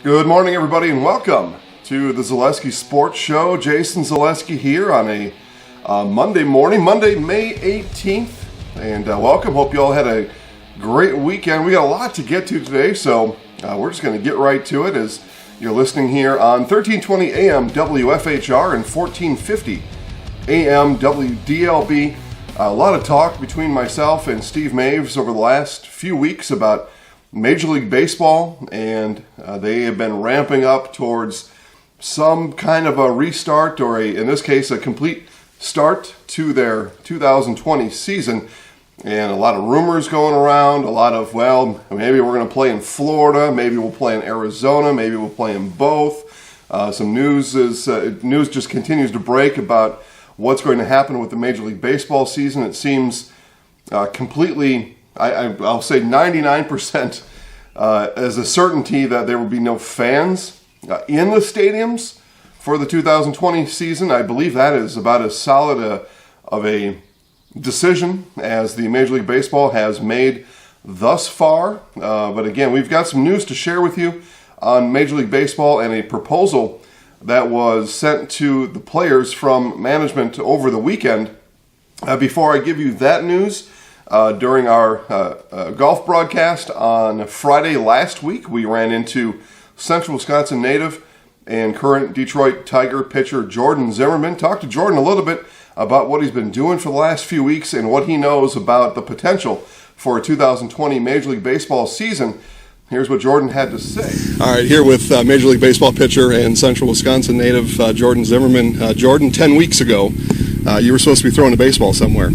Good morning, everybody, and welcome to the Zaleski Sports Show. Jason Zaleski here on a Monday morning, Monday, May 18th. And welcome. Hope you all had a great weekend. We got a lot to get to today, so we're just going to get right to it as you're listening here on 1320 AM WFHR and 1450 AM WDLB. A lot of talk between myself and Steve Maves over the last few weeks about Major League Baseball, and they have been ramping up towards some kind of a restart, or in this case, a complete start to their 2020 season. And a lot of rumors going around, a lot of, well, maybe we're going to play in Florida, maybe we'll play in Arizona, maybe we'll play in both. Some news just continues to break about what's going to happen with the Major League Baseball season. It seems completely, I'll say 99% as a certainty that there will be no fans in the stadiums for the 2020 season. I believe that is about as solid of a decision as the Major League Baseball has made thus far. But again, we've got some news to share with you on Major League Baseball and a proposal that was sent to the players from management over the weekend. Before I give you that news, during our golf broadcast on Friday last week, we ran into Central Wisconsin native and current Detroit Tiger pitcher Jordan Zimmerman. Talked to Jordan a little bit about what he's been doing for the last few weeks and what he knows about the potential for a 2020 Major League Baseball season. Here's what Jordan had to say. All right, here with Major League Baseball pitcher and Central Wisconsin native Jordan Zimmerman. Jordan, 10 weeks ago, you were supposed to be throwing a baseball somewhere.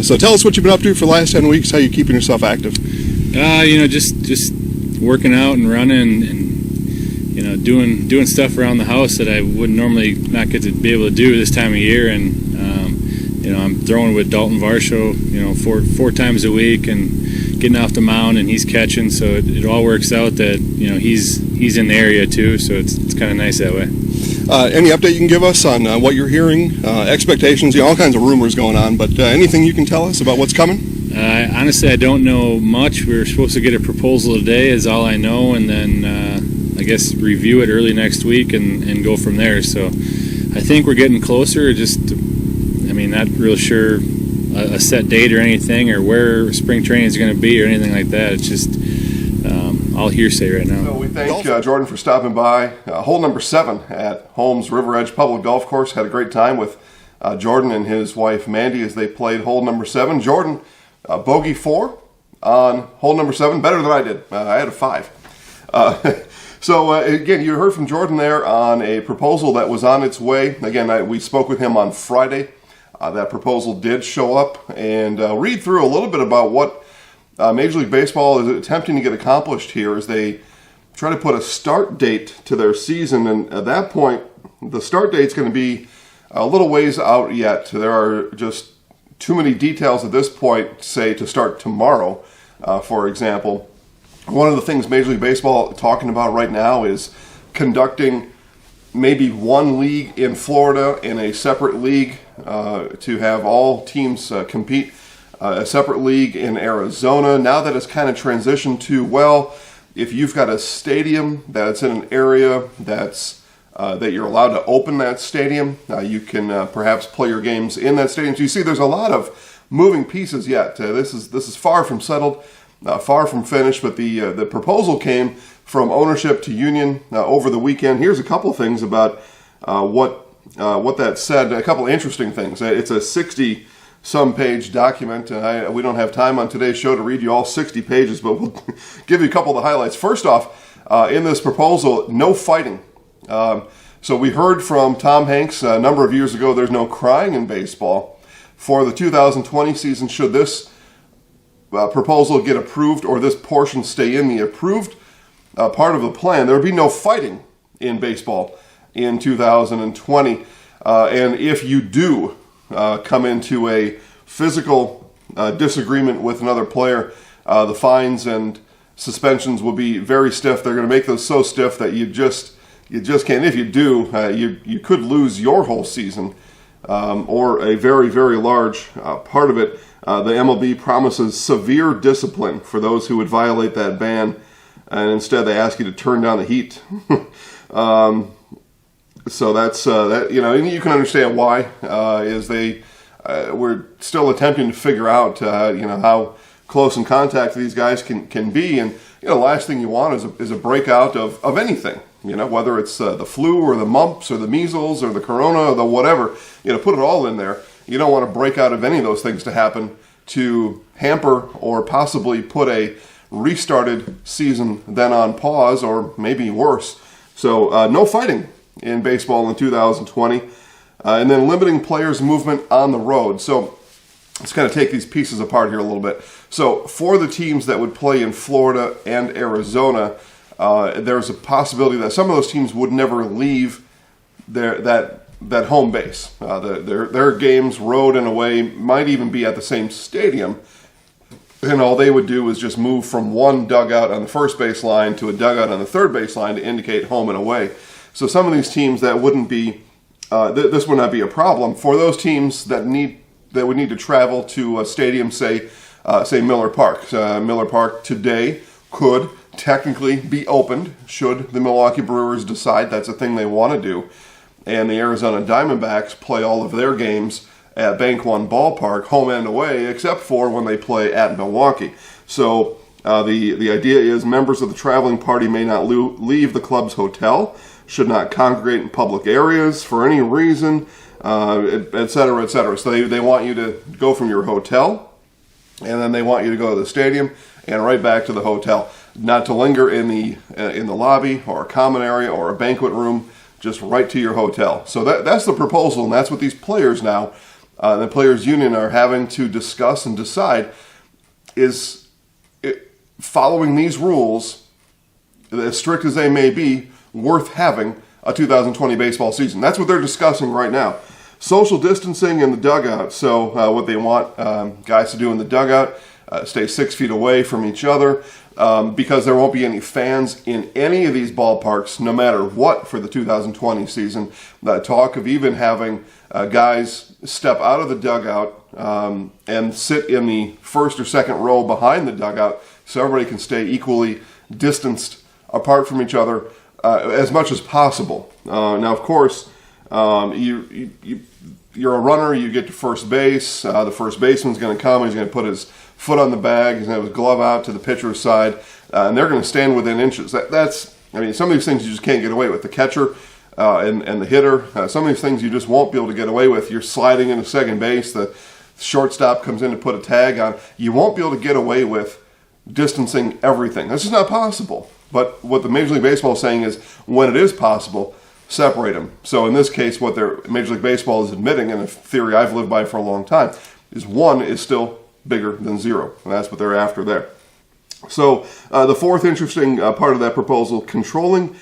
So tell us what you've been up to for the last 10 weeks, how you keeping yourself active. Just working out and running and doing stuff around the house that I would normally not get to be able to do this time of year. And I'm throwing with Dalton Varsho, four times a week and getting off the mound, and he's catching. So it all works out that he's in the area too. So it's kind of nice that way. Any update you can give us on what you're hearing, expectations, all kinds of rumors going on, but anything you can tell us about what's coming? Honestly, I don't know much. We were supposed to get a proposal today is all I know, and then I guess review it early next week and go from there. So I think we're getting closer. Not really sure a set date or anything or where spring training is going to be or anything like that. It's just all hearsay right now. So we thank Jordan for stopping by. Hole number 7 at Holmes River Edge Public Golf Course. Had a great time with Jordan and his wife Mandy as they played hole number 7. Jordan, bogey 4 on hole number 7. Better than I did. I had a 5. So again, you heard from Jordan there on a proposal that was on its way. Again, we spoke with him on Friday. That proposal did show up, and read through a little bit about what Major League Baseball is attempting to get accomplished here as they try to put a start date to their season. And at that point, the start date's going to be a little ways out yet. There are just too many details at this point, say, to start tomorrow, for example. One of the things Major League Baseball talking about right now is conducting maybe one league in Florida and a separate league to have all teams compete. A separate league in Arizona. Now that it's kind of transitioned to, well, if you've got a stadium that's in an area that's that you're allowed to open that stadium, you can perhaps play your games in that stadium. So you see, there's a lot of moving pieces yet. This is far from settled, far from finished. But the proposal came from ownership to union over the weekend. Here's a couple things about what that said. A couple interesting things. It's a 60-some page document. We don't have time on today's show to read you all 60 pages, but we'll give you a couple of the highlights. First off, in this proposal, no fighting. So we heard from Tom Hanks a number of years ago, there's no crying in baseball. For the 2020 season, should this proposal get approved or this portion stay in the approved part of the plan, there would be no fighting in baseball in 2020. And if you do come into a physical disagreement with another player, the fines and suspensions will be very stiff. They're going to make those so stiff that you just can't. If you do, you could lose your whole season or a very, very large part of it. The MLB promises severe discipline for those who would violate that ban. and instead they ask you to turn down the heat. So that's that. And you can understand why. Is they we're still attempting to figure out how close in contact these guys can be, and the last thing you want is a breakout of anything. Whether it's the flu or the mumps or the measles or the corona or the whatever. Put it all in there. You don't want to break out of any of those things to happen to hamper or possibly put a restarted season then on pause, or maybe worse. So no fighting in baseball in 2020, and then limiting players' movement on the road. So let's kind of take these pieces apart here a little bit. So for the teams that would play in Florida and Arizona, there's a possibility that some of those teams would never leave that home base. Their games, road and away, might even be at the same stadium. And all they would do is just move from one dugout on the first base line to a dugout on the third base line to indicate home and away. So some of these teams that wouldn't be, this would not be a problem. For those teams that would need to travel to a stadium, say Miller Park. Miller Park today could technically be opened should the Milwaukee Brewers decide that's a thing they want to do. And the Arizona Diamondbacks play all of their games at Bank One Ballpark, home and away, except for when they play at Milwaukee. So the idea is members of the traveling party may not leave the club's hotel, should not congregate in public areas for any reason, et cetera, et cetera. So they want you to go from your hotel, and then they want you to go to the stadium and right back to the hotel. Not to linger in the lobby or a common area or a banquet room, just right to your hotel. So that's the proposal, and that's what these players now, the Players Union, are having to discuss and decide. Is following these rules, as strict as they may be, worth having a 2020 baseball season? That's what they're discussing right now. Social distancing in the dugout. So what they want guys to do in the dugout, stay 6 feet away from each other, because there won't be any fans in any of these ballparks, no matter what, for the 2020 season. Talk of even having guys step out of the dugout and sit in the first or second row behind the dugout, so everybody can stay equally distanced apart from each other as much as possible. Now, of course, you're a runner, you get to first base. The first baseman's going to come, he's going to put his foot on the bag, he's going to have his glove out to the pitcher's side, and they're going to stand within inches. Some of these things you just can't get away with. The catcher and the hitter, some of these things you just won't be able to get away with. You're sliding into second base, the shortstop comes in to put a tag on. You won't be able to get away with distancing everything. This is not possible. But what the Major League Baseball is saying is, when it is possible, separate them. So in this case, what Major League Baseball is admitting, and a theory I've lived by for a long time, is 1 is still bigger than 0. And that's what they're after there. So the fourth interesting part of that proposal, controlling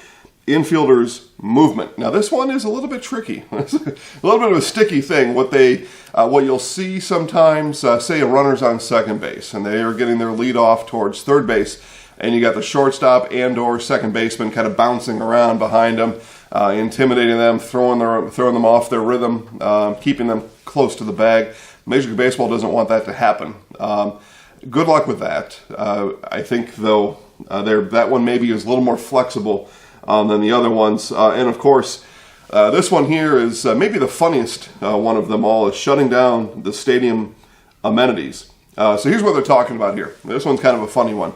infielders' movement. Now this one is a little bit tricky. It's a little bit of a sticky thing. What you'll see sometimes, say a runner's on second base, and they are getting their lead off towards third base, and you got the shortstop and or second baseman kind of bouncing around behind them, intimidating them, throwing them off their rhythm, keeping them close to the bag. Major League Baseball doesn't want that to happen. Good luck with that. I think, though, that one maybe is a little more flexible than the other ones. And, of course, this one here is maybe the funniest one of them all, is shutting down the stadium amenities. So here's what they're talking about here. This one's kind of a funny one.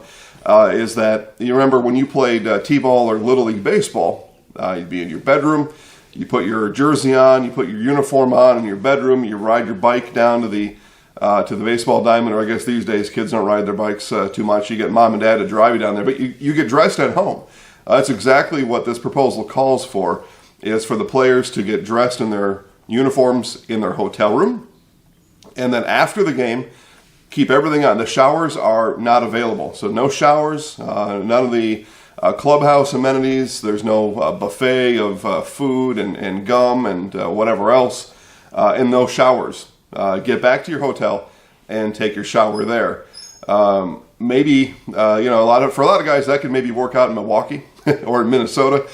Is that, you remember when you played T-ball or Little League Baseball, you'd be in your bedroom, you put your jersey on, you put your uniform on in your bedroom, you ride your bike down to the baseball diamond, or I guess these days kids don't ride their bikes too much. You get mom and dad to drive you down there, but you get dressed at home. That's exactly what this proposal calls for, is for the players to get dressed in their uniforms in their hotel room, and then after the game, keep everything on. The showers are not available. So no showers, none of the clubhouse amenities. There's no buffet of food and gum and whatever else, and no showers. Get back to your hotel and take your shower there. Maybe, for a lot of guys, that could maybe work out in Milwaukee or in Minnesota.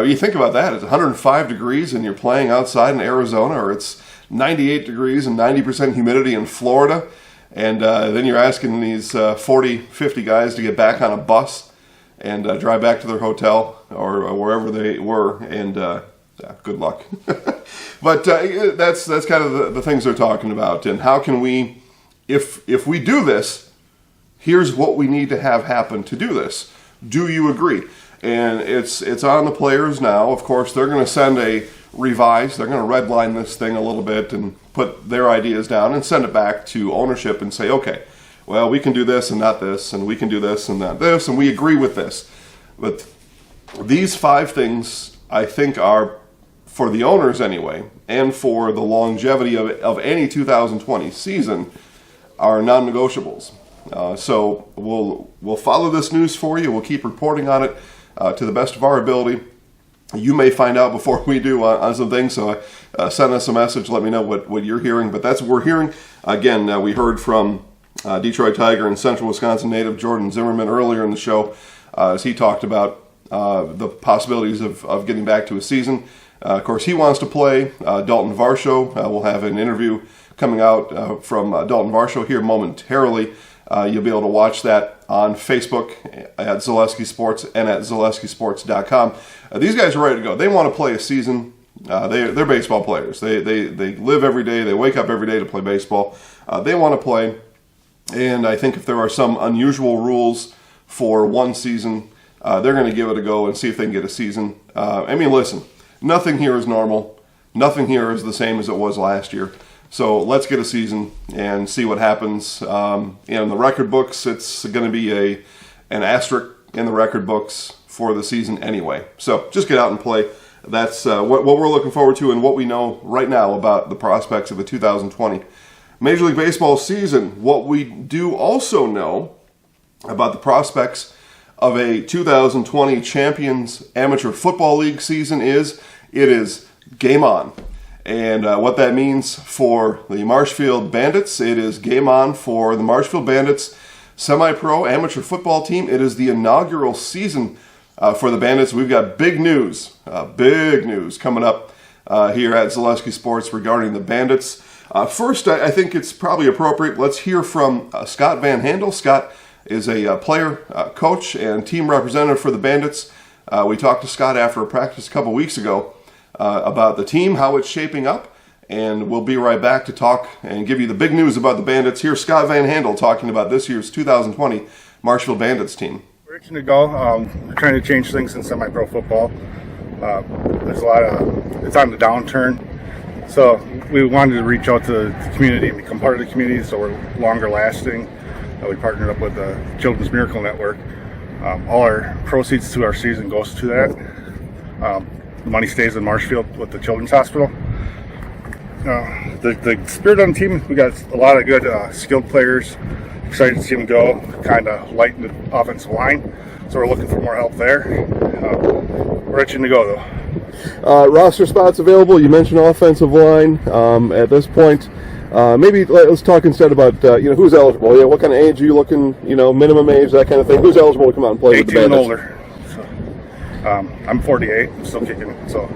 You think about that. It's 105 degrees and you're playing outside in Arizona, or it's 98 degrees and 90% humidity in Florida. And then you're asking these 40, 50 guys to get back on a bus and drive back to their hotel or wherever they were, and good luck. But that's kind of the things they're talking about, and how can we, if we do this, here's what we need to have happen to do this. Do you agree? And it's on the players now. Of course, they're going to send a revise. They're going to redline this thing a little bit and put their ideas down and send it back to ownership and say, okay, well, we can do this and not this, and we can do this and not this, and we agree with this. But these 5 things, I think, are, for the owners anyway, and for the longevity of any 2020 season, are non-negotiables. So we'll follow this news for you. We'll keep reporting on it to the best of our ability. You may find out before we do on some things, so send us a message. Let me know what you're hearing. But that's what we're hearing. Again, we heard from Detroit Tiger and Central Wisconsin native Jordan Zimmerman earlier in the show as he talked about the possibilities of getting back to a season. Of course, he wants to play. Dalton Varsho, we'll have an interview coming out from Dalton Varsho here momentarily. You'll be able to watch that on Facebook at Zaleski Sports and at ZaleskiSports.com. These guys are ready to go. They want to play a season. They're baseball players. They live every day. They wake up every day to play baseball. They want to play. And I think if there are some unusual rules for one season, they're going to give it a go and see if they can get a season. I mean, listen, nothing here is normal. Nothing here is the same as it was last year. So let's get a season and see what happens. In the record books, it's going to be an asterisk in the record books for the season anyway. So just get out and play. That's what we're looking forward to and what we know right now about the prospects of the 2020 Major League Baseball season. What we do also know about the prospects of a 2020 Champions Amateur Football League season is game on. And what that means for the Marshfield Bandits, it is game on for the Marshfield Bandits semi-pro amateur football team. It is the inaugural season for the Bandits. We've got big news coming up here at Zaleski Sports regarding the Bandits. First, I think it's probably appropriate. Let's hear from Scott Van Handel. Scott is a player, coach, and team representative for the Bandits. We talked to Scott after a practice a couple weeks ago about the team, how it's shaping up, and we'll be right back to talk and give you the big news about the Bandits. Here's Scott Van Handel talking about this year's 2020 Marshfield Bandits team. We're itching to go. We're trying to change things in semi-pro football. There's a lot of, it's on the downturn. So we wanted to reach out to the community and become part of the community so we're longer lasting. We partnered up with the Children's Miracle Network. All our proceeds to our season goes to that. The money stays in Marshfield with the Children's Hospital. The spirit on the team, we got a lot of good skilled players. Excited to see them go, kind of lighten the offensive line. So we're looking for more help there. We're itching to go though. Roster spots available. You mentioned offensive line. At this point, maybe let's talk instead about who's eligible. Yeah, what kind of age are you looking? Minimum age, that kind of thing. Who's eligible to come out and play with the Bandits? 18 and older. So, I'm 48. I'm still kicking. So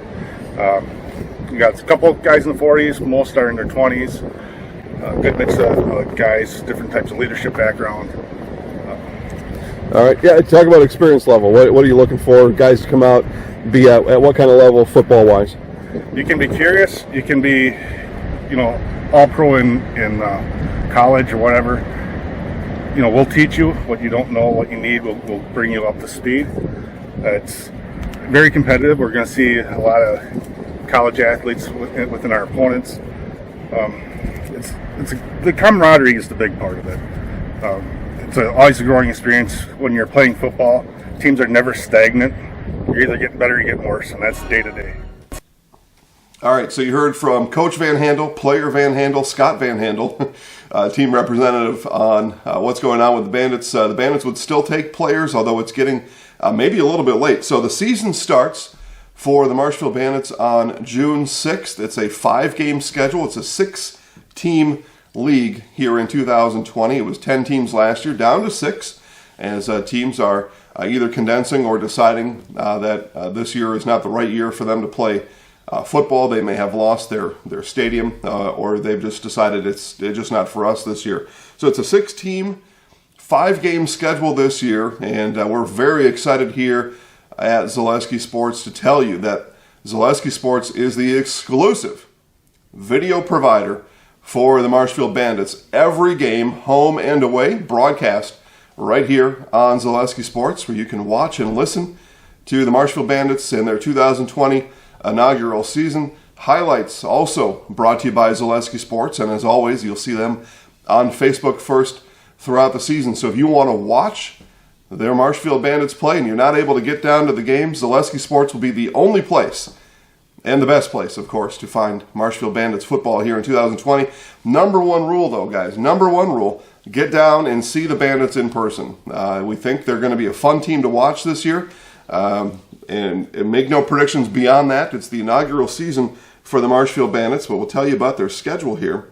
we got a couple guys in the 40s. Most are in their 20s. Good mix of guys, different types of leadership background. All right. Yeah. Talk about experience level. What are you looking for? Guys to come out, be at what kind of level football wise? You can be curious. You can be, all pro in college or whatever. We'll teach you what you don't know, what you need. We'll bring you up to speed. It's very competitive. We're going to see a lot of college athletes within our opponents. The camaraderie is the big part of it. It's always a growing experience when you're playing football. Teams are never stagnant. You're either getting better or you're getting worse, and that's day to day. All right, so you heard from Coach Van Handel, player Van Handel, Scott Van Handel, team representative on what's going on with the Bandits. The Bandits would still take players, although it's getting maybe a little bit late. So the season starts for the Marshfield Bandits on June 6th. It's a 5-game schedule. It's a 6-team league here in 2020. It was 10 teams last year, down to 6, as teams are either condensing or deciding that this year is not the right year for them to play football. They may have lost their stadium or they've just decided it's just not for us this year. So it's a 6-team 5-game schedule this year, and we're very excited here at Zaleski Sports to tell you that Zaleski Sports is the exclusive video provider for the Marshfield Bandits. Every game, home and away, broadcast right here on Zaleski Sports, where you can watch and listen to the Marshfield Bandits in their 2020 inaugural season. Highlights also brought to you by Zaleski Sports, and as always, you'll see them on Facebook first throughout the season. So if you want to watch their Marshfield Bandits play and you're not able to get down to the games, Zaleski Sports will be the only place, and the best place, of course, to find Marshfield Bandits football here in 2020. Number one rule, though, guys, number one rule, get down and see the Bandits in person. We think they're going to be a fun team to watch this year, and make no predictions beyond that. It's the inaugural season for the Marshfield Bandits, but we'll tell you about their schedule here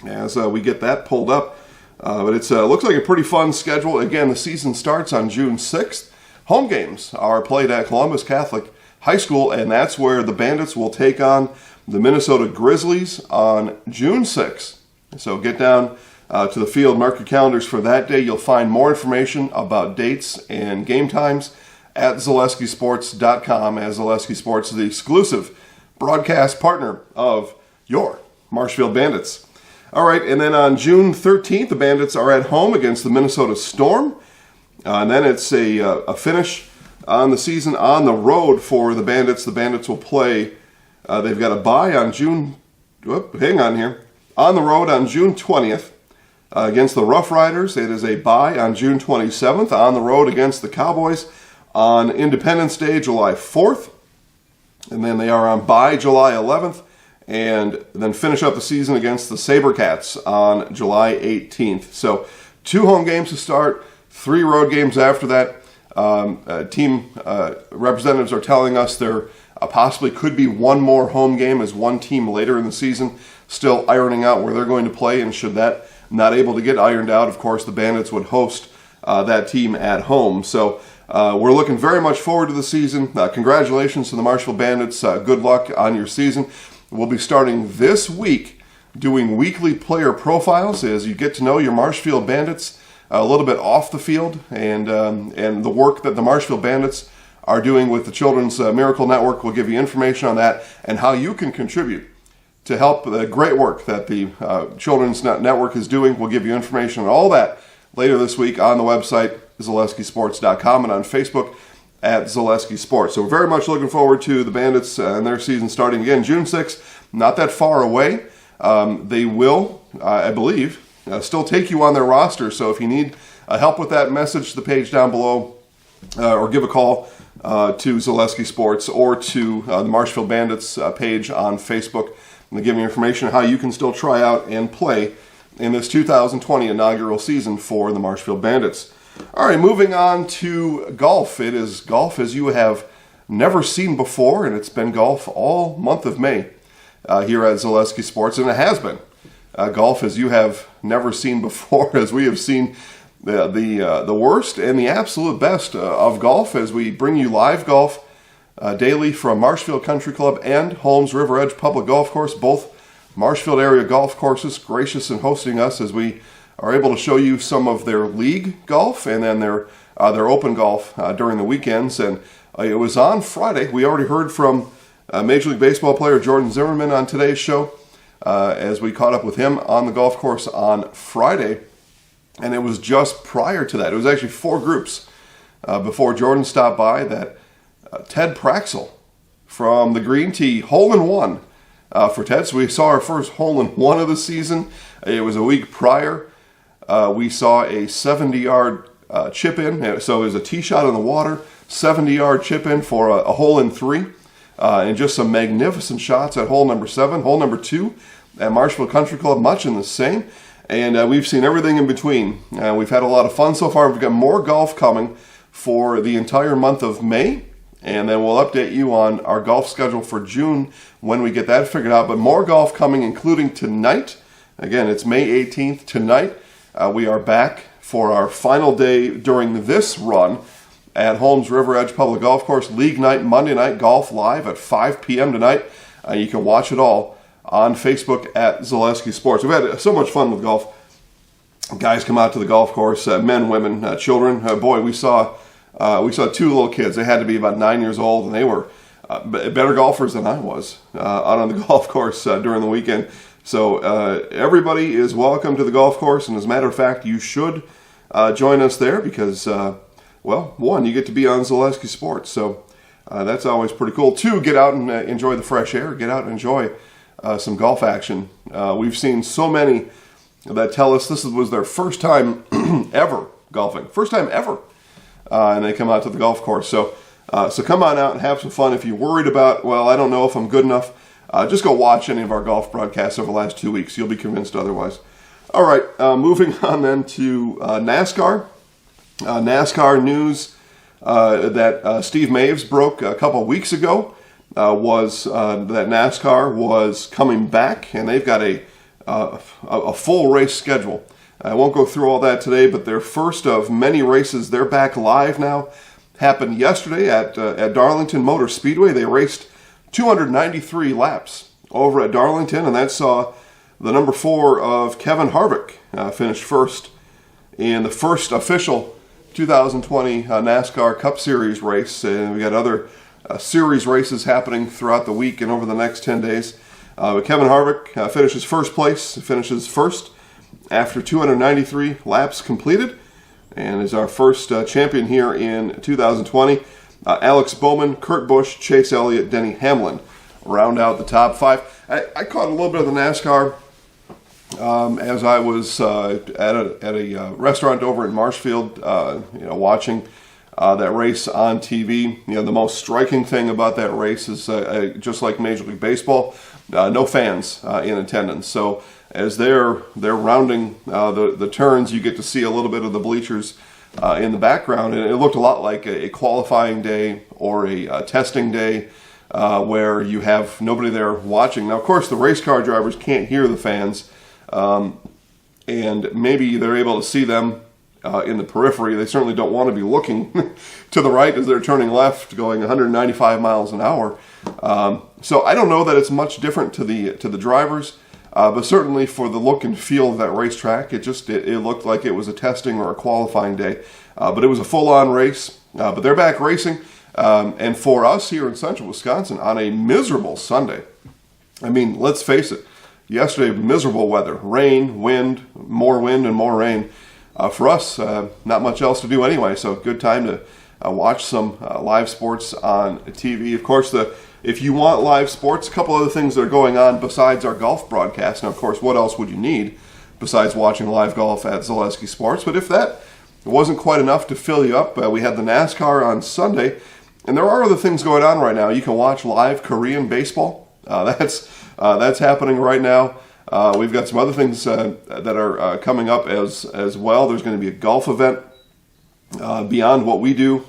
as we get that pulled up. But it looks like a pretty fun schedule. Again, the season starts on June 6th. Home games are played at Columbus Catholic High School, and that's where the Bandits will take on the Minnesota Grizzlies on June 6th. So get down to the field, mark your calendars for that day. You'll find more information about dates and game times at ZaleskiSports.com, as Zaleski Sports is the exclusive broadcast partner of your Marshfield Bandits. All right, and then on June 13th, the Bandits are at home against the Minnesota Storm. And then it's a finish on the season on the road for the Bandits. The Bandits will play, they've got a bye on on the road on June 20th against the Rough Riders. It is a bye on June 27th, on the road against the Cowboys on Independence Day, July 4th. And then they are on bye July 11th. And then finish up the season against the SaberCats on July 18th. So 2 home games to start, 3 road games after that. Team representatives are telling us there possibly could be 1 more home game as one team later in the season, still ironing out where they're going to play. And should that not able to get ironed out, of course, the Bandits would host that team at home. So we're looking very much forward to the season. Congratulations to the Marshfield Bandits. Good luck on your season. We'll be starting this week doing weekly player profiles as you get to know your Marshfield Bandits a little bit off the field, and the work that the Marshfield Bandits are doing with the Children's Miracle Network. We'll give you information on that and how you can contribute to help the great work that the Children's Network is doing. We'll give you information on all that later this week on the website, ZaleskiSports.com, and on Facebook at Zaleski Sports. So we're very much looking forward to the Bandits and their season starting again June 6th. Not that far away. They will, I believe, still take you on their roster. So if you need help with that, message the page down below or give a call to Zaleski Sports or to the Marshfield Bandits page on Facebook. And they give you information on how you can still try out and play in this 2020 inaugural season for the Marshfield Bandits. All right, moving on to golf. It is golf as you have never seen before, and it's been golf all month of May here at Zaleski Sports, and it has been golf as you have never seen before, as we have seen the worst and the absolute best of golf as we bring you live golf daily from Marshfield Country Club and Holmes River Edge Public Golf Course, both Marshfield area golf courses, gracious in hosting us as we are able to show you some of their league golf and then their open golf during the weekends. And it was on Friday. We already heard from Major League Baseball player Jordan Zimmermann on today's show as we caught up with him on the golf course on Friday. And it was just prior to that. It was actually 4 groups before Jordan stopped by that Ted Praxel from the Green Tee, hole-in-one for Ted. So we saw our first hole-in-one of the season. It was a week prior. We saw a 70-yard chip in. So it was a tee shot in the water, 70-yard chip in for a hole-in-3. And just some magnificent shots at hole number 7. Hole number 2 at Marshfield Country Club, much in the same. And we've seen everything in between. We've had a lot of fun so far. We've got more golf coming for the entire month of May. And then we'll update you on our golf schedule for June when we get that figured out. But more golf coming, including tonight. Again, it's May 18th. Tonight, we are back for our final day during this run at Holmes River Edge Public Golf Course. League night, Monday night golf live at 5 p.m. tonight. You can watch it all on Facebook at Zaleski Sports. We've had so much fun with golf guys come out to the golf course, men, women, children. Boy, we saw 2 little kids. They had to be about 9 years old, and they were better golfers than I was out on the golf course during the weekend. So everybody is welcome to the golf course, and as a matter of fact, you should join us there because, well, 1, you get to be on Zaleski Sports, so that's always pretty cool. 2, get out and enjoy the fresh air. Get out and enjoy some golf action. We've seen so many that tell us this was their first time ever golfing. First time ever. And they come out to the golf course. So come on out and have some fun. If you're worried about, well, I don't know if I'm good enough, just go watch any of our golf broadcasts over the last 2 weeks. You'll be convinced otherwise. All right, moving on then to NASCAR. NASCAR news that Steve Maves broke a couple weeks ago was that NASCAR was coming back, and they've got a full race schedule. I won't go through all that today, but their first of many races, they're back live now, happened yesterday at Darlington Motor Speedway. They raced 293 laps over at Darlington, and that saw the number 4 of Kevin Harvick finish first in the first official 2020 NASCAR Cup Series race. And we got other series races happening throughout the week and over the next 10 days. But Kevin Harvick finishes first place, finishes first after 293 laps completed, and is our first champion here in 2020. Alex Bowman, Kurt Busch, Chase Elliott, Denny Hamlin round out the top 5. I caught a little bit of the NASCAR as I was at a restaurant over in Marshfield, watching that race on TV. The most striking thing about that race is just like Major League Baseball, no fans in attendance. So as they're rounding the turns, you get to see a little bit of the bleachers in the background, and it looked a lot like a qualifying day or a testing day where you have nobody there watching. Now, of course, the race car drivers can't hear the fans, and maybe they're able to see them in the periphery. They certainly don't want to be looking to the right as they're turning left, going 195 miles an hour. So I don't know that it's much different to the drivers, but certainly for the look and feel of that racetrack, it looked like it was a testing or a qualifying day. But it was a full-on race. But they're back racing, and for us here in Central Wisconsin on a miserable Sunday. I mean, let's face it. Yesterday, miserable weather, rain, wind, and more rain. For us, not much else to do anyway, so good time to watch some live sports on TV. Of course, if you want live sports, a couple other things that are going on besides our golf broadcast. Now, of course, what else would you need besides watching live golf at Zaleski Sports? But if that wasn't quite enough to fill you up, we had the NASCAR on Sunday, and there are other things going on right now. You can watch live Korean baseball. That's happening right now. We've got some other things that are coming up as well. There's going to be a golf event beyond what we do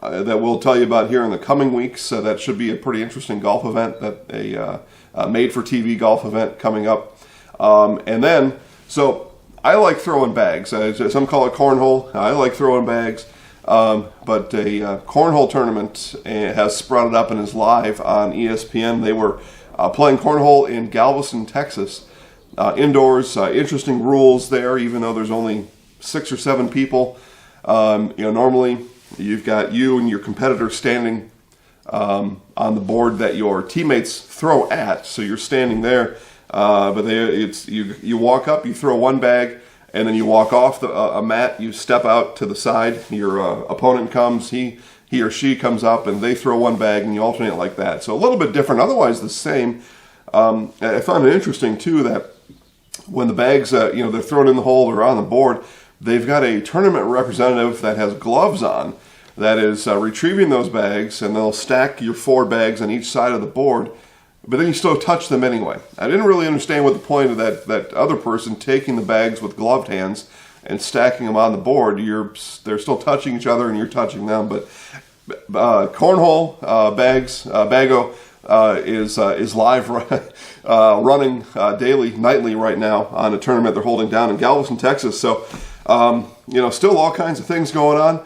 that we'll tell you about here in the coming weeks. That should be a pretty interesting golf event, that a made-for-TV golf event coming up. And then, so I like throwing bags. Some call it cornhole. I like throwing bags. But a cornhole tournament has sprouted up and is live on ESPN. They were playing cornhole in Galveston, Texas, indoors. Interesting rules there, even though there's only 6 or 7 people. Normally you've got you and your competitor standing on the board that your teammates throw at, so you're standing there. But you walk up, you throw one bag, and then you walk off a mat. You step out to the side. Your opponent comes. He or she comes up, and they throw one bag, and you alternate like that. So a little bit different, otherwise the same. I found it interesting, too, that when the bags, they're thrown in the hole or on the board, they've got a tournament representative that has gloves on that is retrieving those bags, and they'll stack your 4 bags on each side of the board, but then you still touch them anyway. I didn't really understand what the point of that other person taking the bags with gloved hands and stacking them on the board. They're still touching each other, and you're touching them. But cornhole Bago is live running nightly right now on a tournament they're holding down in Galveston, Texas. So still all kinds of things going on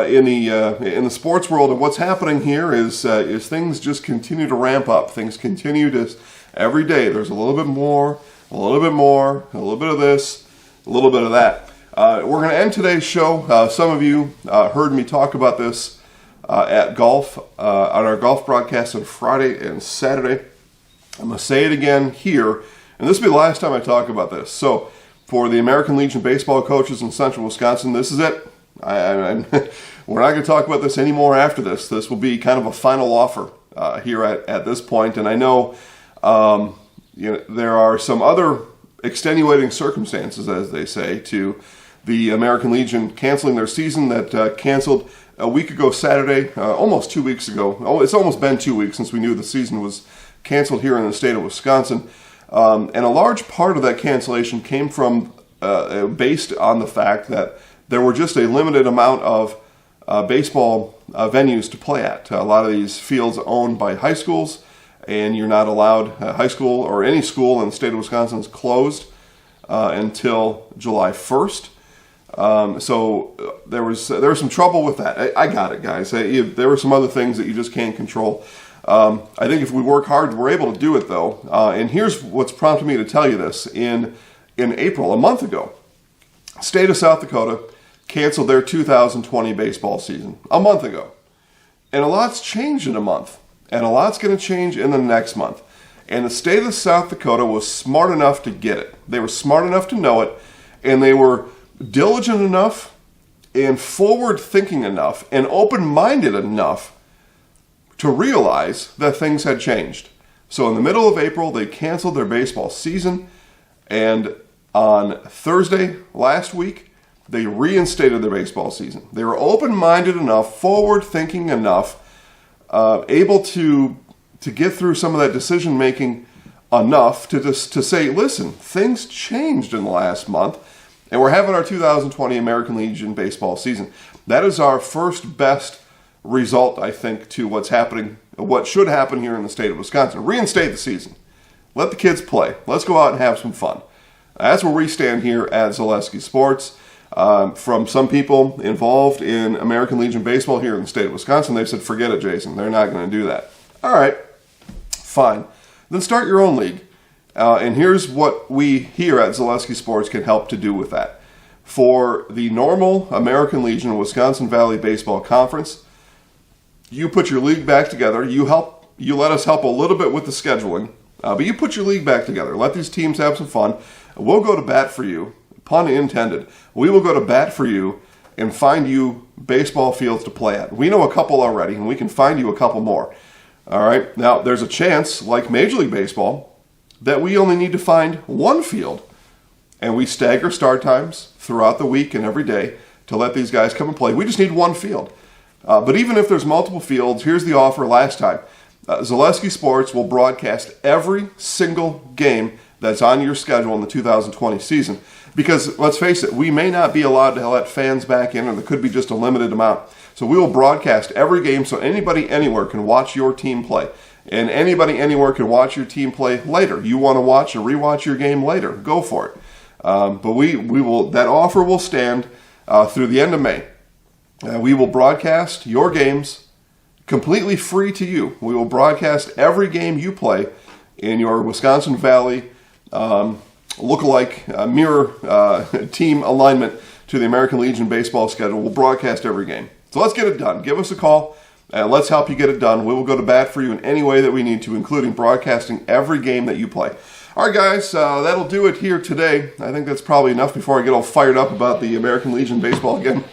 in the sports world. And what's happening here is things just continue to ramp up. Things continue to every day. There's a little bit more, a little bit more, a little bit of this. a little bit of that. We're going to end today's show. Some of you heard me talk about this at golf, on our golf broadcast on Friday and Saturday. I'm going to say it again here, and this will be the last time I talk about this. So, for the American Legion baseball coaches in Central Wisconsin, this is it. We're not going to talk about this anymore after this. This will be kind of a final offer here at this point. And I know, there are some other extenuating circumstances, as they say, to the American Legion canceling their season that canceled a week ago Saturday, almost 2 weeks ago. Oh, it's almost been 2 weeks since we knew the season was canceled here in the state of Wisconsin. And a large part of that cancellation came from, based on the fact that there were just a limited amount of baseball venues to play at. A lot of these fields owned by high schools, and you're not allowed, high school or any school in the state of Wisconsin is closed until July 1st. So there was some trouble with that. I got it, guys. There were some other things that you just can't control. I think if we work hard, we're able to do it, though. And here's what's prompted me to tell you this. In April, a month ago, state of South Dakota canceled their 2020 baseball season a month ago. And a lot's changed in a month. And a lot's going to change in the next month. And the state of South Dakota was smart enough to get it. They were smart enough to know it. And they were diligent enough and forward-thinking enough and open-minded enough to realize that things had changed. So in the middle of April, they canceled their baseball season. And on Thursday last week, they reinstated their baseball season. They were open-minded enough, forward-thinking enough, able to get through some of that decision-making enough to say, listen, things changed in the last month, and we're having our 2020 American Legion baseball season. That is our first best result, I think, to what's happening, what should happen here in the state of Wisconsin. Reinstate the season. Let the kids play. Let's go out and have some fun. That's where we stand here at Zaleski Sports. From some people involved in American Legion baseball here in the state of Wisconsin, they've said, forget it, Jason. They're not going to do that. All right, fine. Then start your own league. And here's what we here at Zaleski Sports can help to do with that. For the normal American Legion Wisconsin Valley Baseball Conference, you put your league back together. You let us help a little bit with the scheduling, but you put your league back together. Let these teams have some fun. We'll go to bat for you, pun intended. We will go to bat for you and find you baseball fields to play at. We know a couple already, and we can find you a couple more. All right. Now, there's a chance, like Major League Baseball, that we only need to find one field, and we stagger start times throughout the week and every day to let these guys come and play. We just need one field. But even if there's multiple fields, here's the offer last time. Zaleski Sports will broadcast every single game that's on your schedule in the 2020 season. Because, let's face it, we may not be allowed to let fans back in, or there could be just a limited amount. So we will broadcast every game so anybody anywhere can watch your team play. And anybody anywhere can watch your team play later. You want to watch or rewatch your game later, go for it. But we will. That offer will stand through the end of May. We will broadcast your games completely free to you. We will broadcast every game you play in your Wisconsin Valley look-alike mirror team alignment to the American Legion baseball schedule. We'll broadcast every game. So let's get it done. Give us a call. Let's help you get it done. We will go to bat for you in any way that we need to, including broadcasting every game that you play. All right, guys, that'll do it here today. I think that's probably enough before I get all fired up about the American Legion baseball again.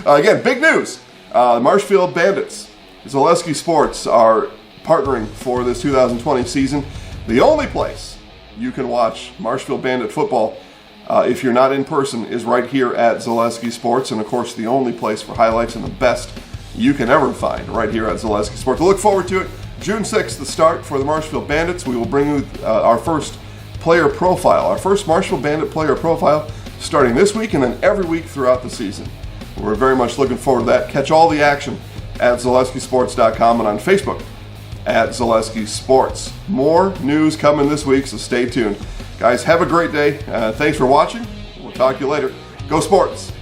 Again, big news. Marshfield Bandits, Zaleski Sports are partnering for this 2020 season. The only place you can watch Marshfield Bandit football, if you're not in person, is right here at Zaleski Sports. And, of course, the only place for highlights and the best you can ever find right here at Zaleski Sports. I look forward to it. June 6th, the start for the Marshfield Bandits. We will bring you our first player profile, our first Marshfield Bandit player profile, starting this week and then every week throughout the season. We're very much looking forward to that. Catch all the action at ZaleskiSports.com and on Facebook at Zaleski Sports. More news coming this week, so stay tuned. Guys, have a great day. Thanks for watching. We'll talk to you later. Go Sports!